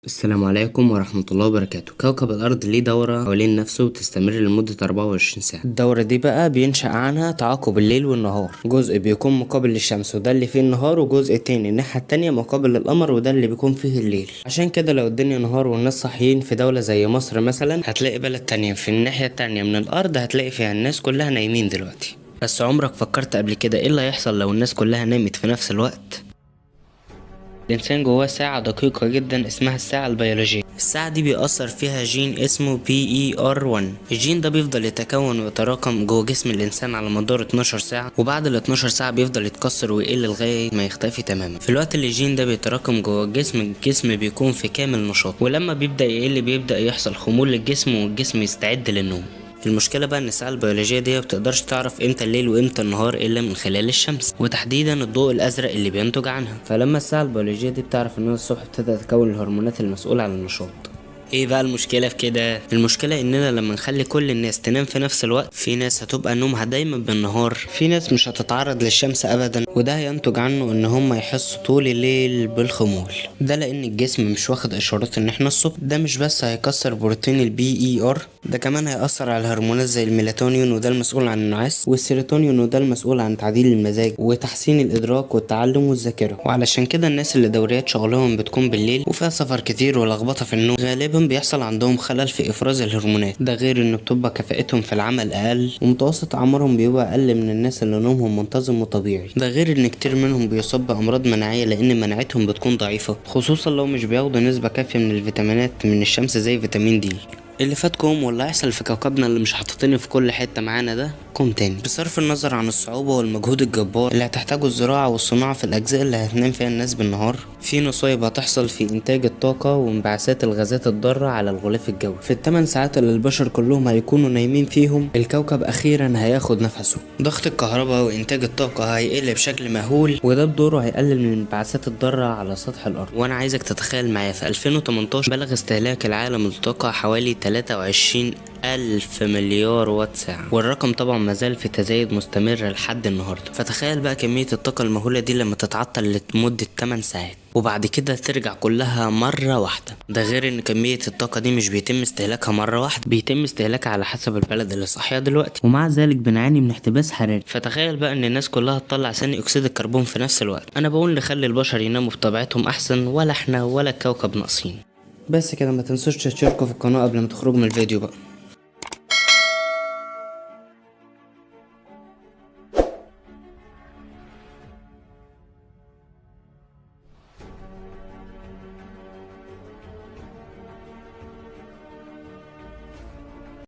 السلام عليكم ورحمة الله وبركاته. كوكب الأرض ليه دورة حوالين نفسه بتستمر لمدة 24 ساعة. الدورة دي بقى بينشأ عنها تعاقب الليل والنهار، جزء بيكون مقابل للشمس وده اللي فيه النهار، وجزء تاني الناحية التانية مقابل للقمر وده اللي بيكون فيه الليل. عشان كده لو الدنيا نهار والناس صاحيين في دولة زي مصر مثلا، هتلاقي بلد تانية في الناحية التانية من الأرض هتلاقي فيها الناس كلها نايمين دلوقتي. بس عمرك فكرت قبل كده ايه اللي هيحصل لو الناس كلها نامت في نفس الوقت؟ الإنسان جواه ساعة دقيقة جدا اسمها الساعة البيولوجية. الساعة دي بيأثر فيها جين اسمه PER1. الجين ده بيفضل يتكون ويتراكم جوه جسم الإنسان على مدار 12 ساعة، وبعد ال 12 ساعة بيفضل يتكسر ويقل لغاية ما يختفي تماما. في الوقت اللي الجين ده بيتراكم جوه الجسم بيكون في كامل نشاط، ولما بيبدأ يقل بيبدأ يحصل خمول للجسم والجسم يستعد للنوم. المشكلة بقى ان الساعة البيولوجية دي مبتقدرش تعرف امتى الليل وامتى النهار الا من خلال الشمس، وتحديدا الضوء الازرق اللي بينتج عنها. فلما الساعة البيولوجية دي بتعرف ان الصبح ابتدى تكون الهرمونات المسؤولة عن النشاط. ايه بقى المشكلة في كده؟ المشكلة اننا لما نخلي كل الناس تنام في نفس الوقت، في ناس هتبقى نومها دايما بالنهار، في ناس مش هتتعرض للشمس ابدا، وده هينتج عنه ان هم يحسوا طول الليل بالخمول. ده لان الجسم مش واخد اشارات ان احنا الصبح. ده مش بس هيكسر بروتين PER، ده كمان هيأثر على الهرمونات زي الميلاتونين وده المسؤول عن النعاس، والسيروتونين وده المسؤول عن تعديل المزاج وتحسين الادراك والتعلم والذاكرة. وعلشان كده الناس اللي دوريات شغلهم بتكون بالليل وفيها سفر كتير ولخبطة في النوم، غالبا بيحصل عندهم خلل في افراز الهرمونات. ده غير ان بتبقى كفاءتهم في العمل اقل، ومتوسط عمرهم بيبقى اقل من الناس اللي نومهم منتظم وطبيعي. ده غير ان كتير منهم بيصاب بامراض مناعيه لان مناعتهم بتكون ضعيفه، خصوصا لو مش بياخدوا نسبه كافيه من الفيتامينات من الشمس زي فيتامين دي. اللي فاتكم واللي هيحصل في كوكبنا اللي مش حاططينه في كل حته معانا ده كوم تاني. بصرف النظر عن الصعوبه والمجهود الجبار اللي هتحتاجه الزراعه والصناعه في الاجزاء اللي هتنام فيها الناس بالنهار، في نصايب هتحصل في انتاج الطاقه وانبعاثات الغازات الضاره على الغلاف الجوي. في ال8 ساعات اللي البشر كلهم هيكونوا نايمين فيهم، الكوكب اخيرا هياخد نفسه. ضغط الكهرباء وانتاج الطاقه هيقل بشكل مهول، وده بدوره هيقلل من الانبعاثات الضاره على سطح الارض. وانا عايزك تتخيل معايا في 2018 بلغ استهلاك العالم للطاقه حوالي 23 ألف مليار وات ساعة، والرقم طبعا مازال في تزايد مستمر لحد النهاردة. فتخيل بقى كمية الطاقة المهولة دي لما تتعطل لمدة 8 ساعات وبعد كده ترجع كلها مرة واحدة. ده غير ان كمية الطاقة دي مش بيتم استهلاكها مرة واحدة، بيتم استهلاكها على حسب البلد اللي صاحية دلوقتي، ومع ذلك بنعاني من احتباس حراري. فتخيل بقى ان الناس كلها تطلع ثاني اكسيد الكربون في نفس الوقت. انا بقول نخلي البشر يناموا بطبيعتهم احسن، ولا احنا ولا الكوكب ناقصين. بس كده، ما تنسوش تشتركوا في القناة قبل ما تخرجوا من الفيديو بقى.